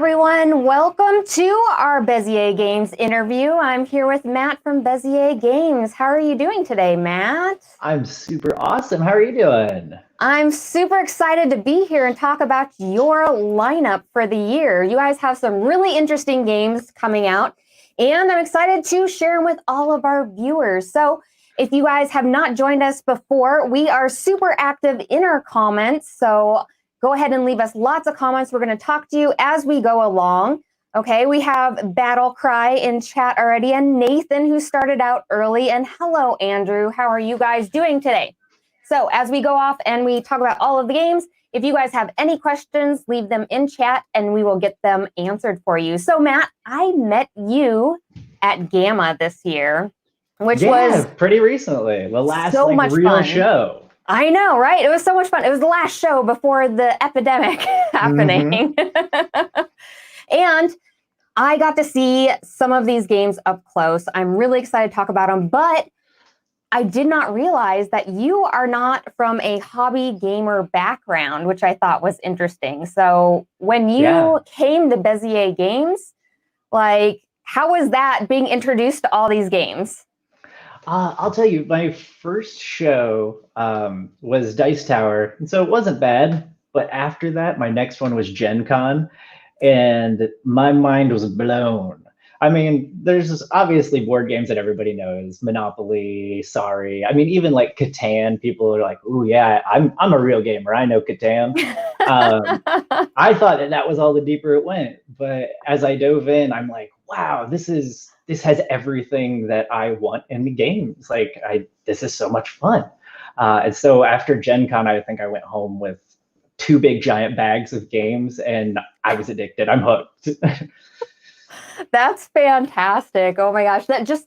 everyone. Welcome to our Bézier Games interview. I'm here with Matt from Bézier Games. How are you doing today, Matt? I'm super awesome. How are you doing? I'm super excited to be here and talk about your lineup for the year. You guys have some really interesting games coming out, and I'm excited to share them with all of our viewers. So if you guys have not joined us before, we are super active in our comments. So go ahead and leave us lots of comments. We're going to talk to you as we go along. Okay, we have Battle Cry in chat already, and Nathan, who started out early. And hello, Andrew. How are you guys doing today? So as we go off and we talk about all of the games, if you guys have any questions, leave them in chat and we will get them answered for you. So Matt, I met you at Gamma this year, which was pretty recently. The last so much real fun. show. I know, right? It was so much fun. It was the last show before the epidemic happening. And I got to see some of these games up close. I'm really excited to talk about them, but I did not realize that you are not from a hobby gamer background, which I thought was interesting. So when you came to Bézier Games, like, how was that being introduced to all these games? I'll tell you, my first show was Dice Tower, and so it wasn't bad. But after that, my next one was Gen Con, and my mind was blown. I mean, there's obviously board games that everybody knows, Monopoly, Sorry. I mean, even like Catan, people are like, "Ooh, yeah, I'm a real gamer. I know Catan." I thought that was all the deeper it went, but as I dove in, I'm like, "Wow, this has everything that I want in the games. Like, this is so much fun." And so after Gen Con, I think I went home with two big giant bags of games, and I was addicted. I'm hooked. That's fantastic. Oh my gosh. That just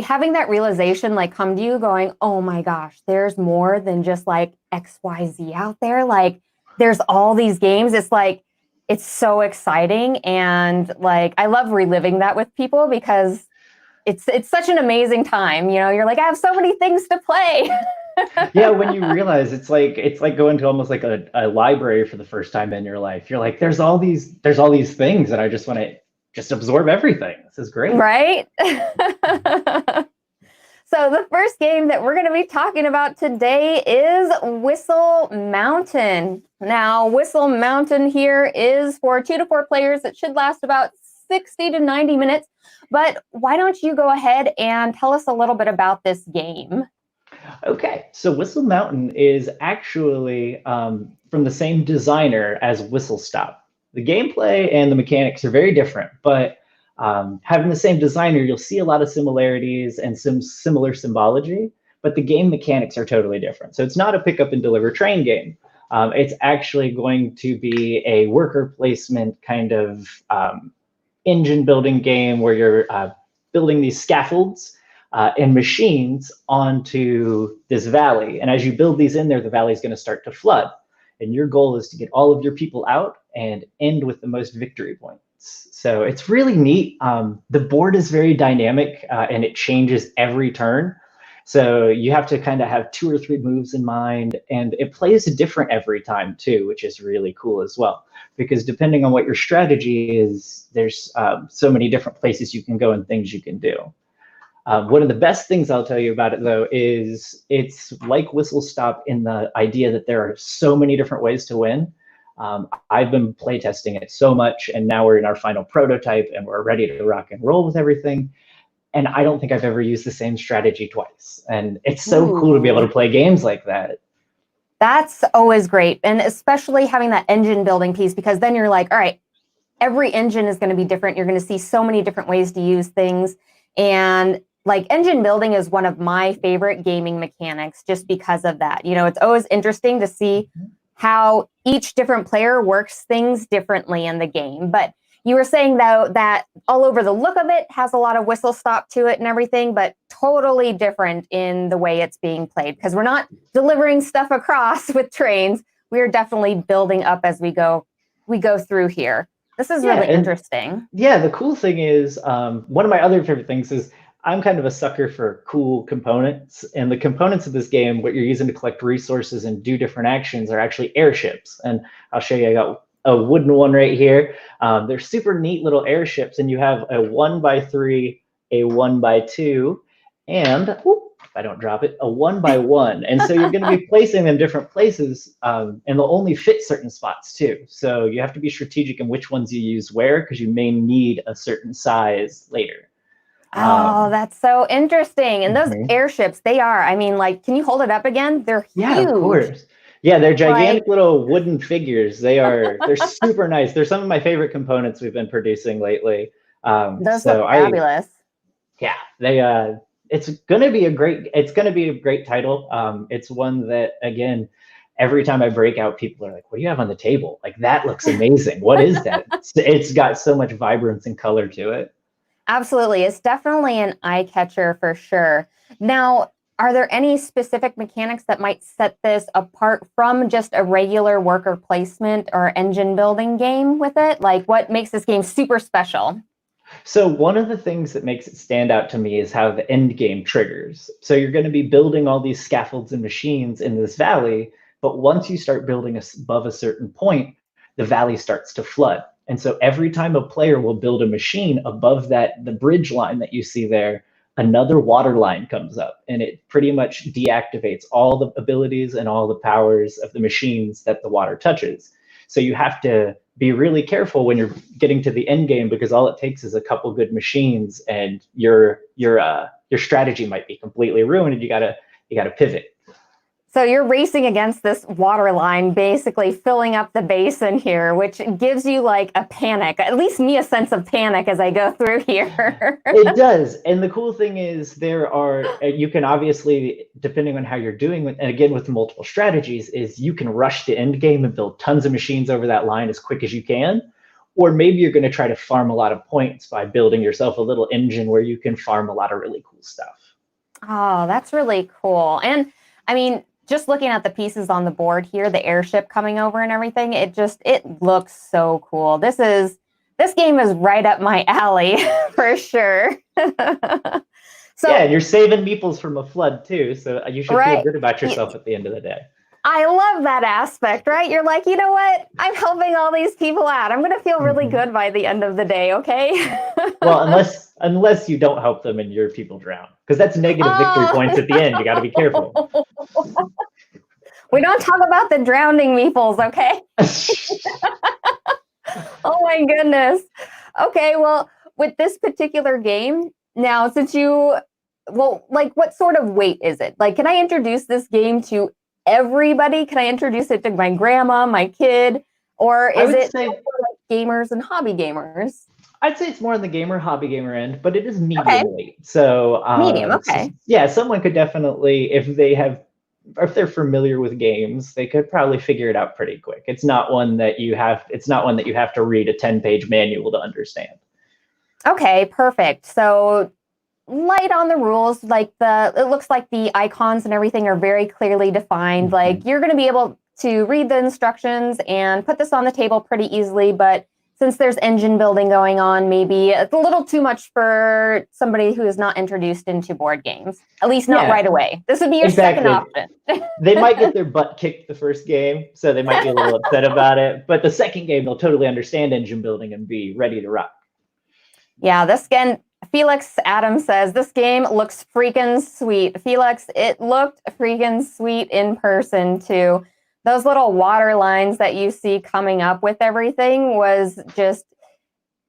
having that realization like come to you going, oh my gosh, there's more than just like XYZ out there. Like there's all these games. It's like, it's so exciting. And like, I love reliving that with people because it's such an amazing time. You know, you're like, I have so many things to play. Yeah, when you realize it's like going to almost like a library for the first time in your life. You're like, there's all these things, and I just want to just absorb everything. This is great. Right? So the first game that we're going to be talking about today is Whistle Mountain. Now, Whistle Mountain here is for 2 to 4 players. It should last about 60 to 90 minutes. But why don't you go ahead and tell us a little bit about this game? Okay, so Whistle Mountain is actually from the same designer as Whistle Stop. The gameplay and the mechanics are very different, but having the same designer, you'll see a lot of similarities and some similar symbology, but the game mechanics are totally different. So it's not a pick up and deliver train game. It's actually going to be a worker placement kind of engine building game where you're building these scaffolds and machines onto this valley. And as you build these in there, the valley is going to start to flood. And your goal is to get all of your people out and end with the most victory points. So it's really neat. The board is very dynamic and it changes every turn. So you have to kind of have 2 or 3 moves in mind, and it plays different every time too, which is really cool as well. Because depending on what your strategy is, there's so many different places you can go and things you can do. One of the best things I'll tell you about it, though, is it's like Whistle Stop in the idea that there are so many different ways to win. I've been playtesting it so much, and now we're in our final prototype, and we're ready to rock and roll with everything. And I don't think I've ever used the same strategy twice. And it's so cool to be able to play games like that. That's always great. And especially having that engine building piece, because then you're like, all right, every engine is going to be different. You're going to see so many different ways to use things. And like engine building is one of my favorite gaming mechanics just because of that. You know, it's always interesting to see how each different player works things differently in the game. But you were saying, though, that all over the look of it has a lot of Whistle Stop to it and everything, but totally different in the way it's being played because we're not delivering stuff across with trains. We are definitely building up as we go through here. This is really interesting. Yeah, the cool thing is one of my other favorite things is I'm kind of a sucker for cool components, and the components of this game, what you're using to collect resources and do different actions, are actually airships. And I'll show you. I got a wooden one right here. They're super neat little airships, and you have a 1x3, a 1x2, and if I don't drop it, a 1x1. And so you're going to be placing them different places, and they'll only fit certain spots too. So you have to be strategic in which ones you use where, because you may need a certain size later. Oh, that's so interesting. And those Mhm. airships, they are, I mean, like, can you hold it up again? They're Yeah, of huge. course. Yeah, they're Like, gigantic little wooden figures. They're super nice. They're some of my favorite components we've been producing lately. those look So I fabulous. Yeah, they it's gonna be a great title. It's one that, again, every time I break out, people are like, "What do you have on the table? Like, that looks amazing. What is that?" It's got so much vibrance and color to it. Absolutely. It's definitely an eye catcher for sure. Now, are there any specific mechanics that might set this apart from just a regular worker placement or engine building game with it? Like, what makes this game super special? So one of the things that makes it stand out to me is how the end game triggers. So you're going to be building all these scaffolds and machines in this valley, but once you start building above a certain point, the valley starts to flood. And so every time a player will build a machine above the bridge line that you see there, another water line comes up, and it pretty much deactivates all the abilities and all the powers of the machines that the water touches. So you have to be really careful when you're getting to the end game, because all it takes is a couple good machines, and your strategy might be completely ruined, and you gotta pivot. So you're racing against this water line, basically filling up the basin here, which gives you like a panic, at least me a sense of panic as I go through here. It does, and the cool thing is you can obviously, depending on how you're doing, and again with multiple strategies, is you can rush the end game and build tons of machines over that line as quick as you can, or maybe you're going to try to farm a lot of points by building yourself a little engine where you can farm a lot of really cool stuff. Oh, that's really cool. And I mean, just looking at the pieces on the board here, the airship coming over and everything, it looks so cool. This game is right up my alley for sure. Yeah, So, and you're saving meeples from a flood too, so you should feel right. good about yourself at the end of the day. I love that aspect, right? You're like, you know what? I'm helping all these people out. I'm going to feel really Mhm. good by the end of the day, okay? Well, unless you don't help them and your people drown, because that's negative victory points Oh, at the end. You got to be careful. we don't talk about the drowning meeples, okay? Oh my goodness. Okay, well, with this particular game, now since like what sort of weight is it? Like, can I introduce this game to everybody? Can I introduce it to my grandma, my kid, or I is would it say for like gamers and hobby gamers? I'd say it's more on the hobby gamer end, but it is Okay, medium weight. So, medium. Okay. yeah, someone could definitely, if they're familiar with games, they could probably figure it out pretty quick. It's not one that you have to read a 10-page manual to understand. Okay, perfect. So light on the rules, like it looks like the icons and everything are very clearly defined. Mhm. Like you're going to be able to read the instructions and put this on the table pretty easily, but since there's engine building going on, maybe it's a little too much for somebody who is not introduced into board games, at least not right Yeah, away. This would be your second exactly. option. They might get their butt kicked the first game, so they might be a little upset about it. But the second game, they'll totally understand engine building and be ready to rock. Yeah, this game, Felix Adams says, this game looks freaking sweet. Felix, it looked freaking sweet in person too. Those little water lines that you see coming up with everything was just,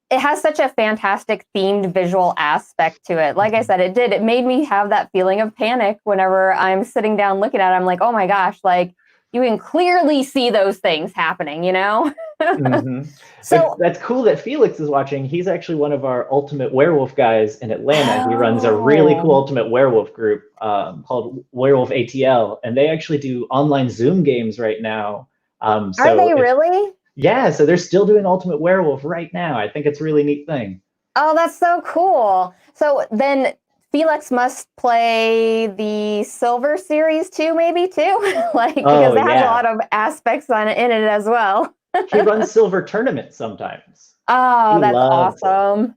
it has such a fantastic themed visual aspect to it. Like I said, it made me have that feeling of panic whenever I'm sitting down looking at it. I'm like, oh my gosh, like you can clearly see those things happening, you know? Hmm. So, That's cool that Felix is watching. He's actually one of our Ultimate Werewolf guys in Atlanta. He runs a really cool oh, Ultimate Werewolf group called Werewolf ATL, and they actually do online Zoom games right now. are So they if really? Yeah, so they're still doing Ultimate Werewolf right now. I think it's a really neat thing. Oh, that's so cool. So then Felix must play the Silver series too, maybe too, like because Oh it has a yeah, lot of aspects in it as well. he runs silver tournaments sometimes. Oh, He that's loves it. awesome.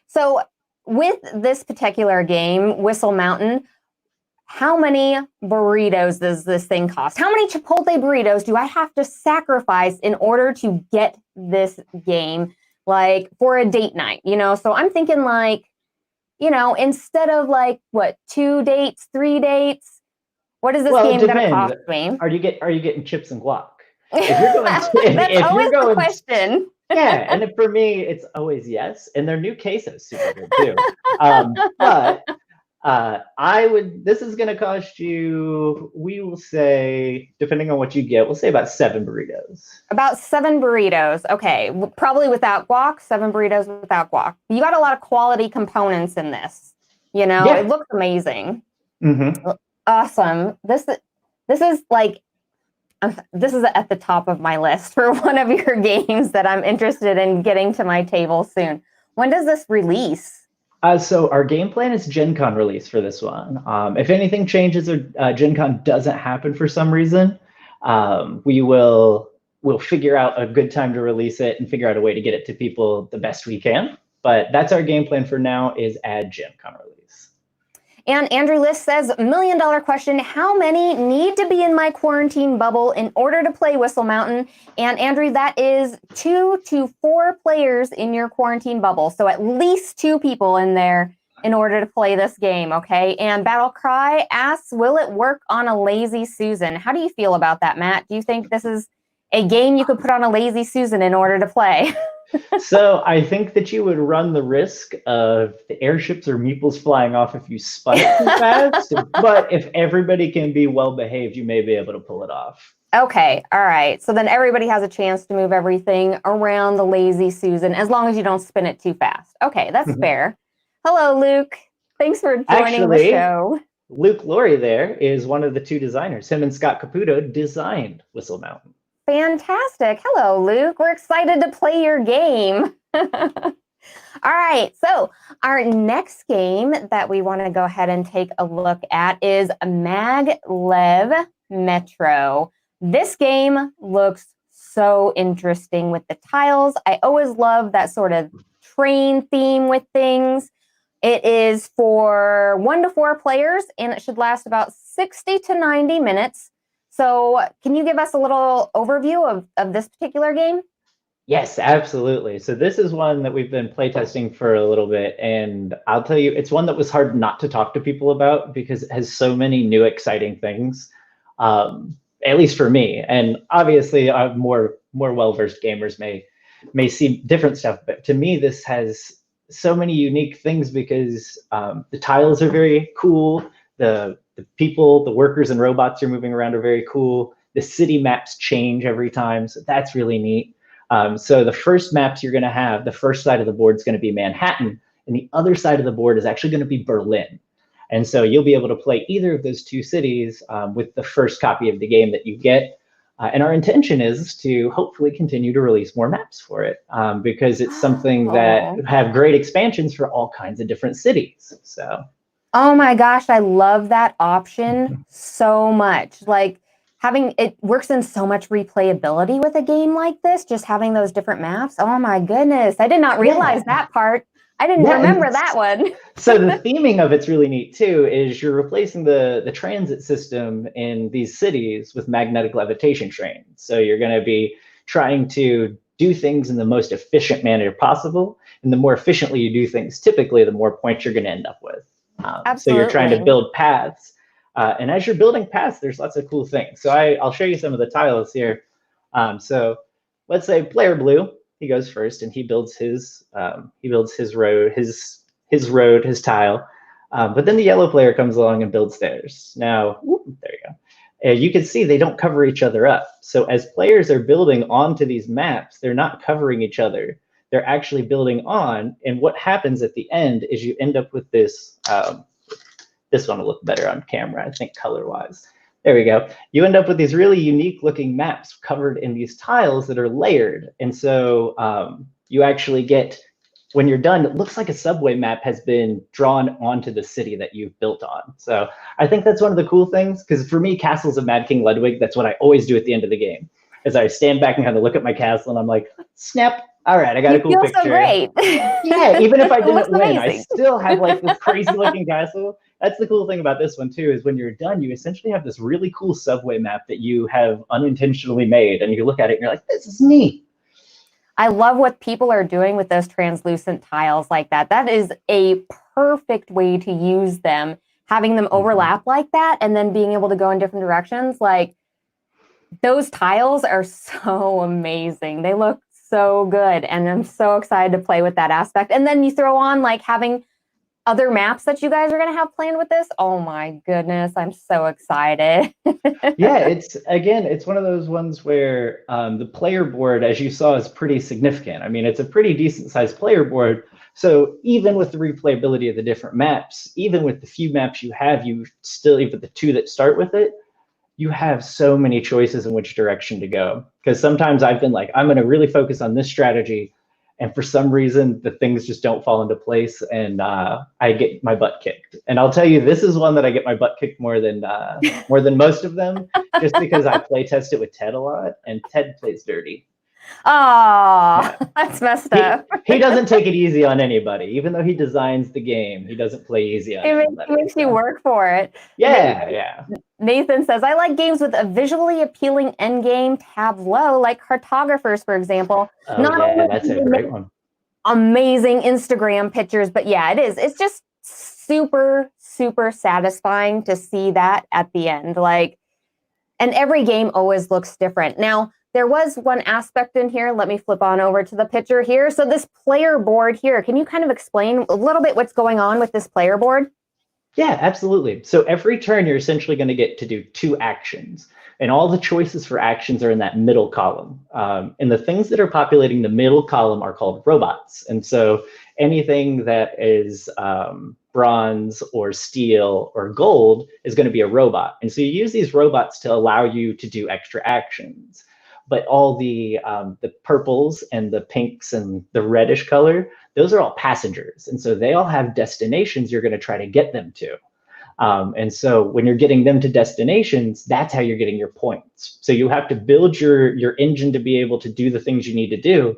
So with this particular game, Whistle Mountain, how many burritos does this thing cost? How many Chipotle burritos do I have to sacrifice in order to get this game, like for a date night? So I'm thinking like, instead of like what, 2 dates, 3 dates, what is this Well, it game going to depends. cost me? Are you getting chips and guac? If you're going to, That's if you're always the going, question. yeah, and for me, it's always yes. And their new queso is super good too. But this is going to cost you, we will say, depending on what you get, we'll say about 7 burritos. About 7 burritos. Okay. Probably without guac, 7 burritos without guac. You got a lot of quality components in this. Yeah. It looks amazing. Mm-hmm. Awesome. This is like, this is at the top of my list for one of your games that I'm interested in getting to my table soon. When does this release? So our game plan is Gen Con release for this one. If anything changes or Gen Con doesn't happen for some reason, we'll figure out a good time to release it and figure out a way to get it to people the best we can. But that's our game plan for now, is at Gen Con release. And Andrew List says, $1 million question, how many need to be in my quarantine bubble in order to play Whistle Mountain? And Andrew, that is 2 to 4 players in your quarantine bubble. So at least 2 people in there in order to play this game, okay? And Battle Cry asks, will it work on a Lazy Susan? How do you feel about that, Matt? Do you think this is a game you could put on a Lazy Susan in order to play? So I think that you would run the risk of the airships or meeples flying off if you spun it too fast. But if everybody can be well behaved, you may be able to pull it off. Okay, all right. So then everybody has a chance to move everything around the Lazy Susan, as long as you don't spin it too fast. Okay, that's fair. Hello, Luke. Thanks for joining the show. Luke Laurie there is one of the 2 designers. Him and Scott Caputo designed Whistle Mountain. Fantastic. Hello, Luke. We're excited to play your game. All right. So our next game that we want to go ahead and take a look at is Maglev Metro. This game looks so interesting with the tiles. I always love that sort of train theme with things. It is for 1 to 4 players, and it should last about 60 to 90 minutes. So can you give us a little overview of this particular game? Yes, absolutely. So this is one that we've been playtesting for a little bit, and I'll tell you, it's one that was hard not to talk to people about because it has so many new exciting things, at least for me. And obviously, more well-versed gamers may see different stuff, but to me, this has so many unique things because the tiles are very cool. The people, the workers and robots you're moving around are very cool. The city maps change every time, so that's really neat. So the first maps you're going to have, the first side of the board is going to be Manhattan, and the other side of the board is actually going to be Berlin. And so you'll be able to play either of those 2 cities with the first copy of the game that you get. And our intention is to hopefully continue to release more maps for it because it's something that have great expansions for all kinds of different cities. So. Oh my gosh, I love that option so much. Like having it works in so much replayability with a game like this, just having those different maps. Oh my goodness. I did not realize that part. I didn't remember that one. So the theming of it's really neat too, is you're replacing the transit system in these cities with magnetic levitation trains. So you're going to be trying to do things in the most efficient manner possible. And the more efficiently you do things, typically the more points you're going to end up with. So you're trying to build paths. And as you're building paths, there's lots of cool things. So I'll show you some of the tiles here. So let's say player blue, he goes first and he builds his road, his tile. But then the yellow player comes along and builds theirs. Now, there you go. You can see they don't cover each other up. So as players are building onto these maps, they're not covering each other. They're actually building on, and what happens at the end is you end up with this. This one will look better on camera, I think, color-wise. There we go. You end up with these really unique-looking maps covered in these tiles that are layered, and so you actually get, when you're done, it looks like a subway map has been drawn onto the city that you've built on. So I think that's one of the cool things, because for me, Castles of Mad King Ludwig, that's what I always do at the end of the game. As I stand back and kind of look at my castle, and I'm like, snap, all right, I got You a cool feel so picture. great. Yeah, even if I It looks didn't win, I amazing. still have like this crazy looking castle. That's the cool thing about this one too, is when you're done, you essentially have this really cool subway map that you have unintentionally made, and you look at it and you're like, this is neat. I love what people are doing with those translucent tiles like that. That is a perfect way to use them, having them overlap like that and then being able to go in different directions. Like those tiles are so amazing. They look so good. And I'm so excited to play with that aspect. And then you throw on like having other maps that you guys are going to have planned with this. Oh my goodness. I'm so excited. Yeah, it's one of those ones where the player board, as you saw, is pretty significant. I mean, it's a pretty decent sized player board. So even with the replayability of the different maps, even with the few maps you have, you still, even the two that start with it, you have so many choices in which direction to go. Because sometimes I've been like, I'm going to really focus on this strategy, and for some reason the things just don't fall into place, and I get my butt kicked. And I'll tell you, this is one that I get my butt kicked more than most of them, just because I play test it with Ted a lot, and Ted plays dirty. Oh, Yeah. that's messed He up. he doesn't take it easy on anybody, even though he designs the game. He doesn't play easy on It anybody. makes you So work for it. yeah, yeah. Nathan says, I like games with a visually appealing endgame tableau, like cartographers, for example. Oh Not yeah, only that's do a they great make one. amazing Instagram pictures, but yeah, it is. It's just super, super satisfying to see that at the end. Like, and every game always looks different. Now, there was one aspect in here. Let me flip on over to the picture here. So this player board here, can you kind of explain a little bit what's going on with this player board? Yeah, absolutely. So every turn, you're essentially going to get to do two actions, and all the choices for actions are in that middle column. And the things that are populating the middle column are called robots. And so anything that is bronze or steel or gold is going to be a robot. And so you use these robots to allow you to do extra actions. But all the purples and the pinks and the reddish color, those are all passengers. And so they all have destinations you're going to try to get them to. And so when you're getting them to destinations, that's how you're getting your points. So you have to build your engine to be able to do the things you need to do.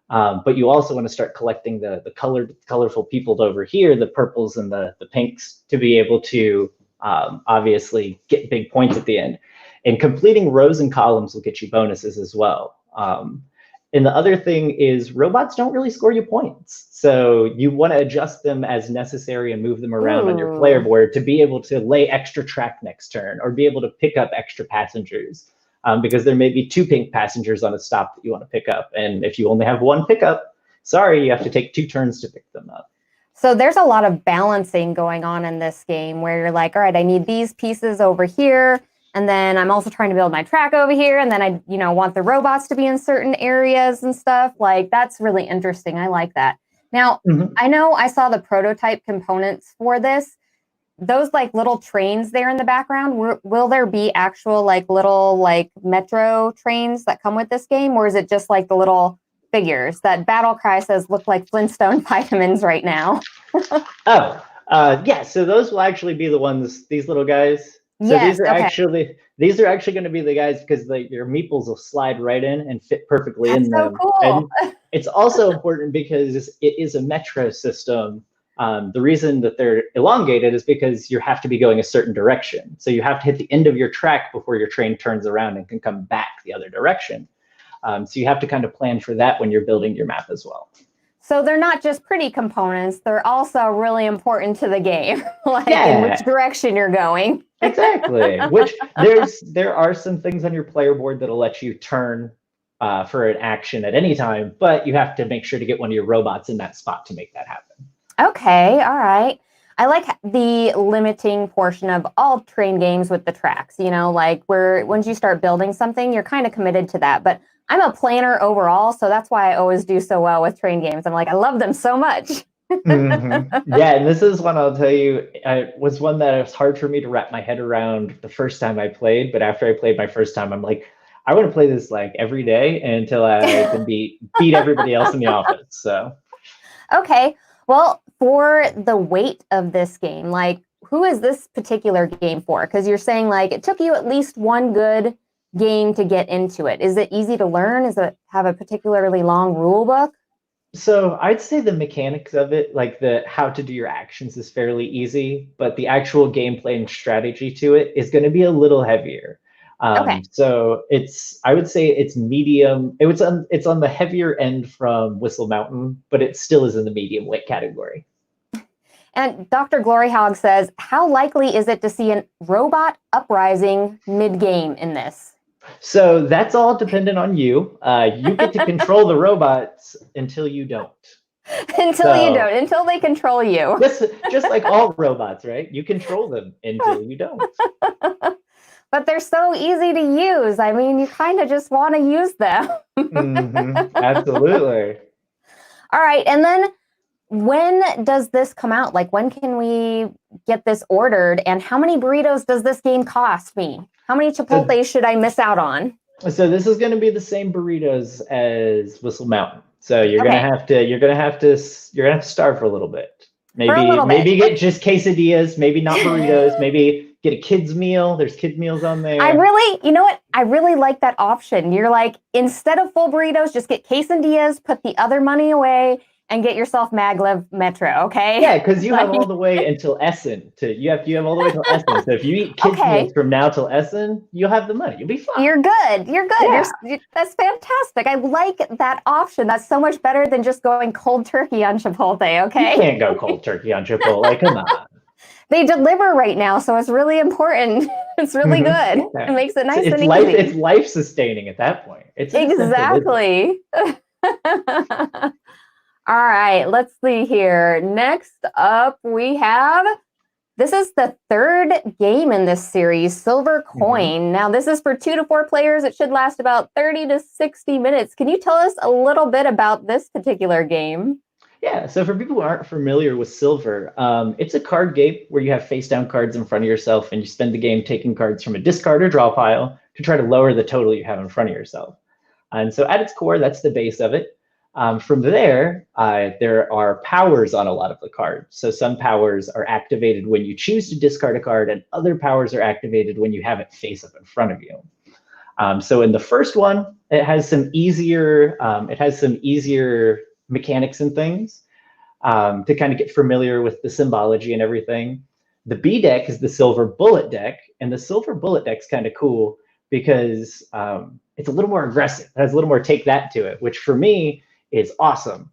But you also want to start collecting the colorful people over here, the purples and the pinks, to be able to obviously get big points at the end. And completing rows and columns will get you bonuses as well. And the other thing is robots don't really score you points. So you want to adjust them as necessary and move them around on your player Ooh. board to be able to lay extra track next turn or be able to pick up extra passengers. Because there may be two pink passengers on a stop that you want to pick up. And if you only have one pickup, sorry, you have to take 2 turns to pick them up. So there's a lot of balancing going on in this game where you're like, all right, I need these pieces over here. And then I'm also trying to build my track over here. And then I, want the robots to be in certain areas and stuff. Like, that's really interesting. I like that. Now, I know I saw the prototype components for this. Those like little trains there in the background, will there be actual like little like metro trains that come with this game? Or is it just like the little figures that Battle Cry says look like Flintstone vitamins right now? Oh, yeah. So those will actually be the ones. These little guys. So Yes. Okay. these are actually going to be the guys because your meeples will slide right in and fit perfectly That's in so them. cool. And it's also important because it is a metro system. The reason that they're elongated is because you have to be going a certain direction. So you have to hit the end of your track before your train turns around and can come back the other direction. So you have to kind of plan for that when you're building your map as well. So they're not just pretty components, they're also really important to the game, like in which Yeah, direction you're going. exactly. Which there are some things on your player board that'll let you turn for an action at any time, but you have to make sure to get one of your robots in that spot to make that happen. Okay, all right. I like the limiting portion of all train games with the tracks, like where once you start building something, you're kind of committed to that. But I'm a planner overall, so that's why I always do so well with train games. I'm like, I love them so much. Yeah, and this is one I'll tell you, was one that it was hard for me to wrap my head around the first time I played, but after I played my first time, I'm like, I want to play this like every day until I can beat everybody else in the office. So Okay. Well, for the weight of this game, like who is this particular game for? Because you're saying like it took you at least one good game to get into it? Is it easy to learn? Does it have a particularly long rule book? So I'd say the mechanics of it, like the how to do your actions, is fairly easy, but the actual gameplay and strategy to it is going to be a little heavier. Okay. So I would say it's medium. It's on the heavier end from Whistle Mountain, but it still is in the medium weight category. And Dr. GloryHoundd says, how likely is it to see a robot uprising mid-game in this? So that's all dependent on you. You get to control the robots until you don't. Until they control you. Just like all robots, right? You control them until you don't. But they're so easy to use. I mean, you kind of just want to use them. Absolutely. All right. And then when does this come out? Like, when can we get this ordered? And how many burritos does this game cost me? How many Chipotles should I miss out on? So this is going to be the same burritos as Whistle Mountain. So you're gonna have to starve for a little bit. Maybe get just quesadillas, maybe not burritos, maybe get a kid's meal. There's kid meals on there. You know what? I really like that option. You're like, instead of full burritos, just get quesadillas, put the other money away, and get yourself maglev Metro, okay? Yeah, because you have all the way until Essen. You have all the way till Essen. So if you eat kids meals from now till Essen, you'll have the money. You'll be fine. You're good. Yeah. That's fantastic. I like that option. That's so much better than just going cold turkey on Chipotle, okay? You can't go cold turkey on Chipotle. Come on. They deliver right now, so it's really important. It's really good. It makes it nice and easy. It's life-sustaining at that point. It's exactly. All right, let's see here. Next up, we have, this is the third game in this series, Silver Coin. Now, this is for 2 to 4 players. It should last about 30 to 60 minutes. Can you tell us a little bit about this particular game? Yeah, so for people who aren't familiar with Silver, it's a card game where you have face-down cards in front of yourself, and you spend the game taking cards from a discard or draw pile to try to lower the total you have in front of yourself. And so at its core, that's the base of it. From there are powers on a lot of the cards. So some powers are activated when you choose to discard a card, and other powers are activated when you have it face up in front of you. So in the first one, it has some easier mechanics and things to kind of get familiar with the symbology and everything. The B deck is the Silver Bullet deck, and the Silver Bullet deck's kind of cool because it's a little more aggressive. It has a little more take that to it, which for me is awesome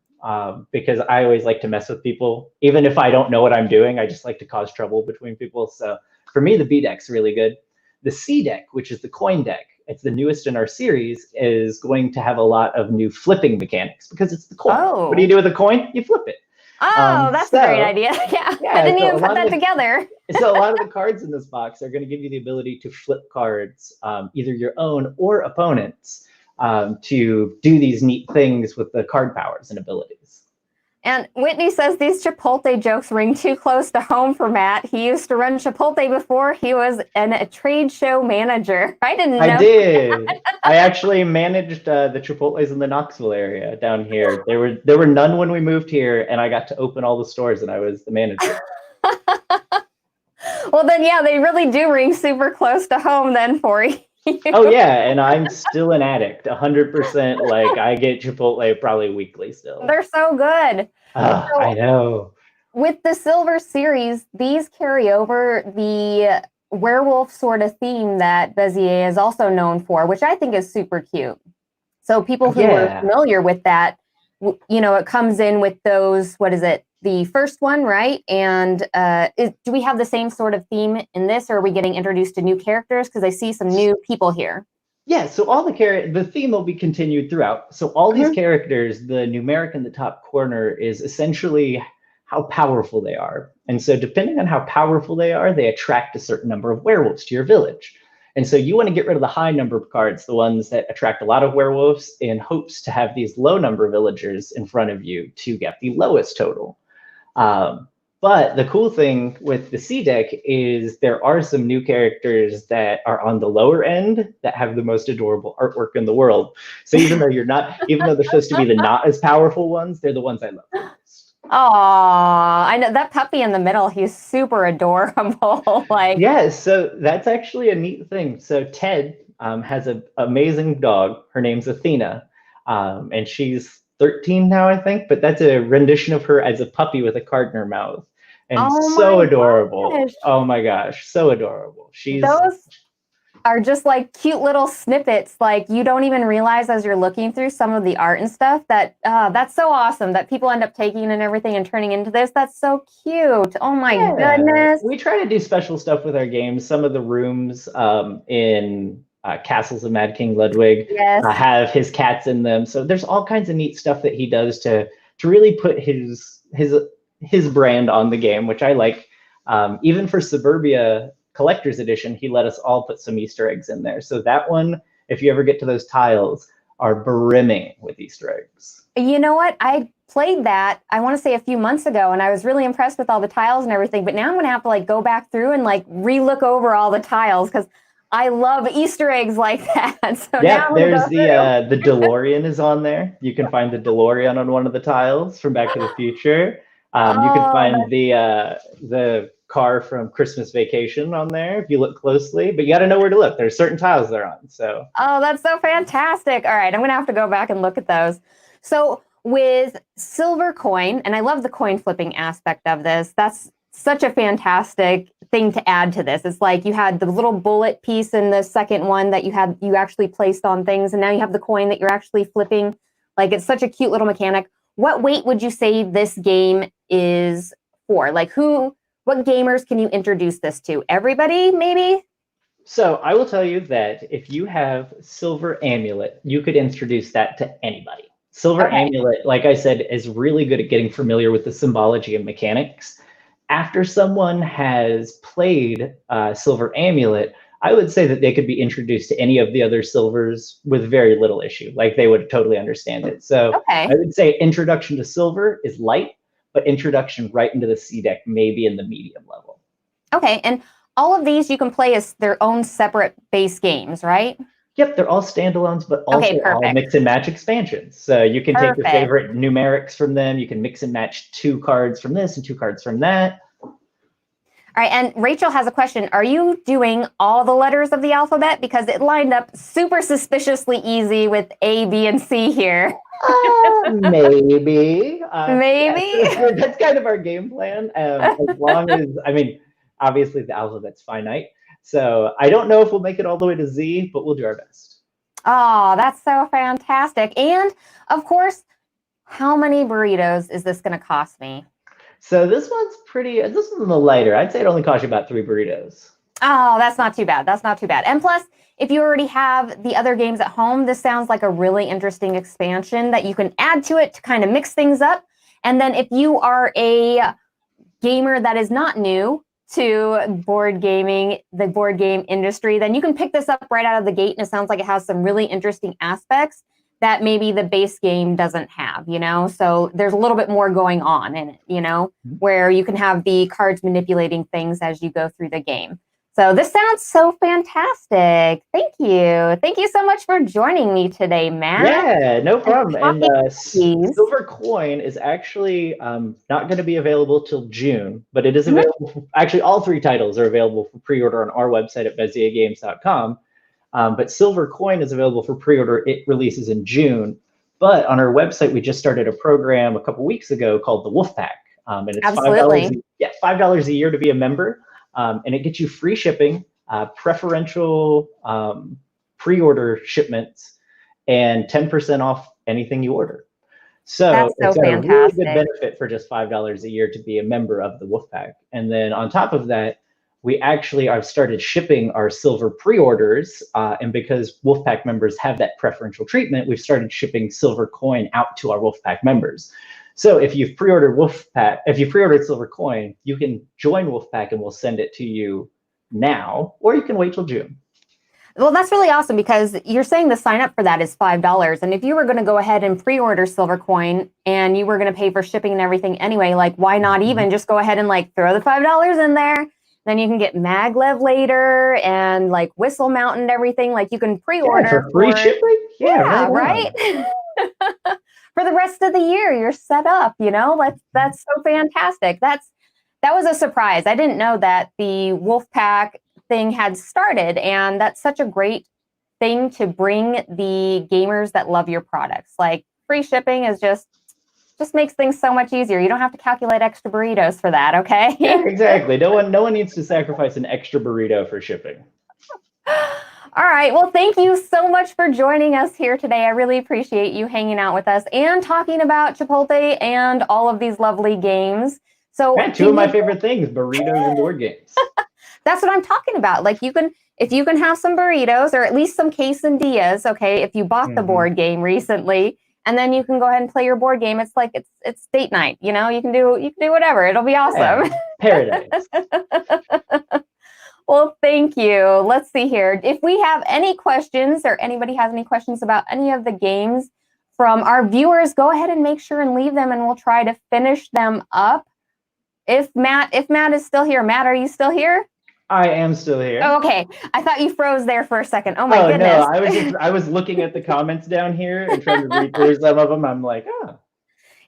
because I always like to mess with people. Even if I don't know what I'm doing, I just like to cause trouble between people. So for me, the B deck's really good. The C deck, which is the coin deck, it's the newest in our series, is going to have a lot of new flipping mechanics because it's the coin. Oh. What do you do with a coin? You flip it. Oh, that's a great idea. Yeah, I didn't even put that together. So a lot of the cards in this box are going to give you the ability to flip cards, either your own or opponents, to do these neat things with the card powers and abilities. And Whitney says these Chipotle jokes ring too close to home for Matt. He used to run Chipotle before he was a trade show manager. I didn't know. I did. I actually managed the Chipotles in the Knoxville area down here. There were none when we moved here, and I got to open all the stores, and I was the manager. Well, then, yeah, they really do ring super close to home then for you. Oh, yeah, and I'm still an addict, 100%. Like, I get Chipotle probably weekly still. They're so good. I know. With the Silver series, these carry over the werewolf sort of theme that Bézier is also known for, which I think is super cute. So people who are familiar with that, you know, it comes in with those, what is it? The first one, right? And do we have the same sort of theme in this, or are we getting introduced to new characters? Because I see some new people here. Yeah, so all the theme will be continued throughout. So all these characters, the numeric in the top corner is essentially how powerful they are. And so depending on how powerful they are, they attract a certain number of werewolves to your village. And so you want to get rid of the high number of cards, the ones that attract a lot of werewolves, in hopes to have these low number villagers in front of you to get the lowest total. But the cool thing with the C deck is there are some new characters that are on the lower end that have the most adorable artwork in the world. So even though they're supposed to be the not as powerful ones, they're the ones I love most. Aw, I know that puppy in the middle, he's super adorable. Yeah, so that's actually a neat thing. So Ted, has an amazing dog. Her name's Athena, and she's 13 now, I think. But that's a rendition of her as a puppy with a card in her mouth, and Oh so my adorable. gosh. Oh my gosh, so adorable. She's Those are just like cute little snippets. Like you don't even realize as you're looking through some of the art and stuff that that's so awesome that people end up taking and everything and turning into this. That's so cute. Oh my Yeah, goodness. we try to do special stuff with our games. Some of the rooms in Castles of Mad King Ludwig Yes. have his cats in them. So there's all kinds of neat stuff that he does to really put his brand on the game, which I like. Even for Suburbia Collector's Edition, he let us all put some Easter eggs in there. So that one, if you ever get to those tiles, are brimming with Easter eggs. You know what? I played that, I want to say a few months ago, and I was really impressed with all the tiles and everything. But now I'm going to have to like go back through and like re-look over all the tiles because I love Easter eggs like that. So now Yeah, I'm going to there's go through. the DeLorean is on there. You can find the DeLorean on one of the tiles from Back to the Future. You can Oh, find the car from Christmas Vacation on there if you look closely. But you got to know where to look. There's certain tiles they're on. So oh, that's so fantastic. All right, I'm going to have to go back and look at those. So with silver coin, and I love the coin flipping aspect of this, that's such a fantastic thing to add to this. It's like you had the little bullet piece in the second one that you actually placed on things, and now you have the coin that you're actually flipping. Like it's such a cute little mechanic. What weight would you say this game is for? Like what gamers can you introduce this to? Everybody, maybe? So I will tell you that if you have Silver Amulet, you could introduce that to anybody. Silver Okay. Amulet, like I said, is really good at getting familiar with the symbology and mechanics. After someone has played Silver Amulet, I would say that they could be introduced to any of the other silvers with very little issue. Like they would totally understand it. So I Okay. would say introduction to silver is light, but introduction right into the C deck may be in the medium level. Okay. And all of these you can play as their own separate base games, right? Yep, they're all standalones, but also Okay, all perfect. mix and match expansions. So you can take your Perfect. favorite numerics from them. You can mix and match 2 cards from this and 2 cards from that. All right, and Rachel has a question. Are you doing all the letters of the alphabet? Because it lined up super suspiciously easy with A, B, and C here. Maybe. Yes, Maybe? that's kind of our game plan. As long as, I mean, obviously the alphabet's finite. So I don't know if we'll make it all the way to Z, but we'll do our best. Oh, that's so fantastic. And of course, how many burritos is this going to cost me? So this one's a little lighter. I'd say it only costs you about 3 burritos. Oh, that's not too bad. That's not too bad. And plus, if you already have the other games at home, this sounds like a really interesting expansion that you can add to it to kind of mix things up. And then if you are a gamer that is not new to board gaming, the board game industry, then you can pick this up right out of the gate. And it sounds like it has some really interesting aspects that maybe the base game doesn't have, you know? So there's a little bit more going on in it, you know, where you can have the cards manipulating things as you go through the game. So this sounds so fantastic. Thank you. Thank you so much for joining me today, Matt. Yeah, no And problem. And talking cookies. Silver Coin is actually not going to be available till June, but it is Mhm. available. Actually, all 3 titles are available for pre-order on our website at BezierGames.com. But Silver Coin is available for pre-order. It releases in June. But on our website, we just started a program a couple weeks ago called the Wolf Pack, and it's $5. Absolutely. Yeah, $5 a year to be a member, and it gets you free shipping, preferential pre-order shipments, and 10% off anything you order. So That's so it's got a really good fantastic. benefit for just $5 a year to be a member of the Wolfpack. And then on top of that, I've started shipping our silver pre-orders, and because Wolfpack members have that preferential treatment, we've started shipping silver coin out to our Wolfpack members. So if you've pre-ordered silver coin, you can join Wolfpack and we'll send it to you now, or you can wait till June. Well, that's really awesome because you're saying the sign up for that is $5. And if you were going to go ahead and pre-order silver coin and you were going to pay for shipping and everything anyway, like why not even just go ahead and like throw the $5 in there? Then you can get Maglev later and like Whistle Mountain and everything. Like you can Yeah, pre-order for free shipping? Yeah, yeah, right right? on. For the rest of the year, you're set up, you know? That's so fantastic. That was a surprise. I didn't know that the Wolfpack thing had started, and that's such a great thing to bring the gamers that love your products. Like free shipping is just makes things so much easier. You don't have to calculate extra burritos for that, okay? Yeah, exactly. No one needs to sacrifice an extra burrito for shipping. All right. Well, thank you so much for joining us here today. I really appreciate you hanging out with us and talking about Chipotle and all of these lovely games. So Yeah, two of my favorite things, burritos and board games. That's what I'm talking about. Like if you can have some burritos or at least some quesadillas, okay, if you bought the board game recently, and then you can go ahead and play your board game. It's like it's date night, you know, you can do whatever. It'll be awesome. Yeah, paradise. Well, thank you. Let's see here. If we have any questions or anybody has any questions about any of the games from our viewers, go ahead and make sure and leave them and we'll try to finish them up. If Matt is still here, Matt, are you still here? I am still here. Oh, okay. I thought you froze there for a second. Oh my goodness. No, I was looking at the comments down here and trying to read through some of them. I'm like, oh.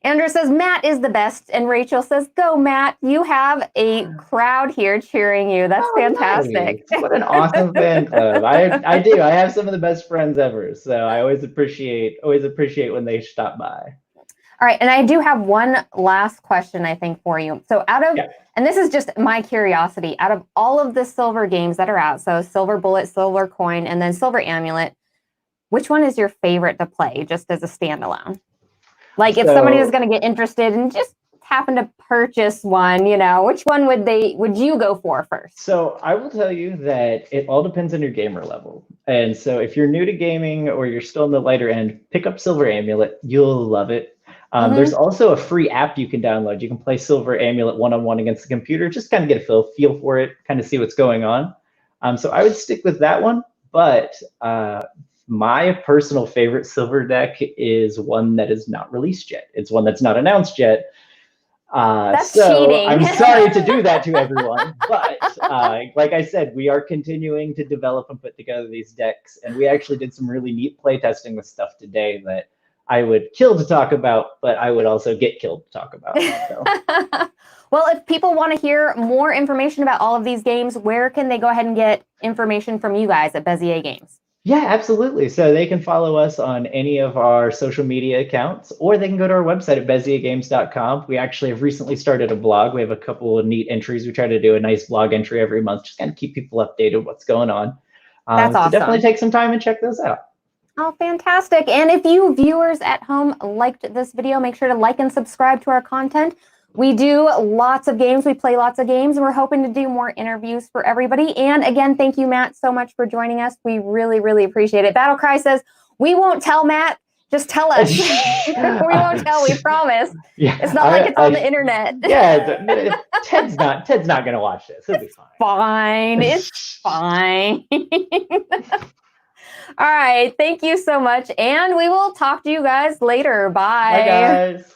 Andrew says, Matt is the best. And Rachel says, go, Matt. You have a crowd here cheering you. That's fantastic. Nice. What an awesome fan club. I do. I have some of the best friends ever. So I always appreciate when they stop by. All right. And I do have one last question, I think, for you. So and this is just my curiosity, out of all of the silver games that are out, so Silver Bullet, Silver Coin, and then Silver Amulet, which one is your favorite to play just as a standalone? Like if somebody was going to get interested and just happen to purchase one, you know, which one would you go for first? So I will tell you that it all depends on your gamer level. And so if you're new to gaming or you're still in the lighter end, pick up Silver Amulet. You'll love it. There's also a free app you can download. You can play Silver Amulet one-on-one against the computer, just kind of get a feel for it, kind of see what's going on. So I would stick with that one. But my personal favorite silver deck is one that is not released yet. It's one that's not announced yet. That's so cheating. I'm sorry to do that to everyone, but like I said, we are continuing to develop and put together these decks, and we actually did some really neat play testing with stuff today that I would kill to talk about, but I would also get killed to talk about. So. Well, if people want to hear more information about all of these games, where can they go ahead and get information from you guys at Bézier Games? Yeah, absolutely. So they can follow us on any of our social media accounts, or they can go to our website at BézierGames.com. We actually have recently started a blog. We have a couple of neat entries. We try to do a nice blog entry every month, just kind of keep people updated what's going on. That's awesome. So definitely take some time and check those out. Oh, fantastic. And if you viewers at home liked this video, make sure to like and subscribe to our content. We do lots of games. We play lots of games, and we're hoping to do more interviews for everybody. And again, thank you, Matt, so much for joining us. We really, really appreciate it. Battle Cry says, we won't tell Matt. Just tell us. We won't tell, we promise. Yeah, it's not like it's on the internet. Yeah, Ted's not going to watch this. It'll be fine. Fine. It's fine. All right. Thank you so much. And we will talk to you guys later. Bye. Bye, guys.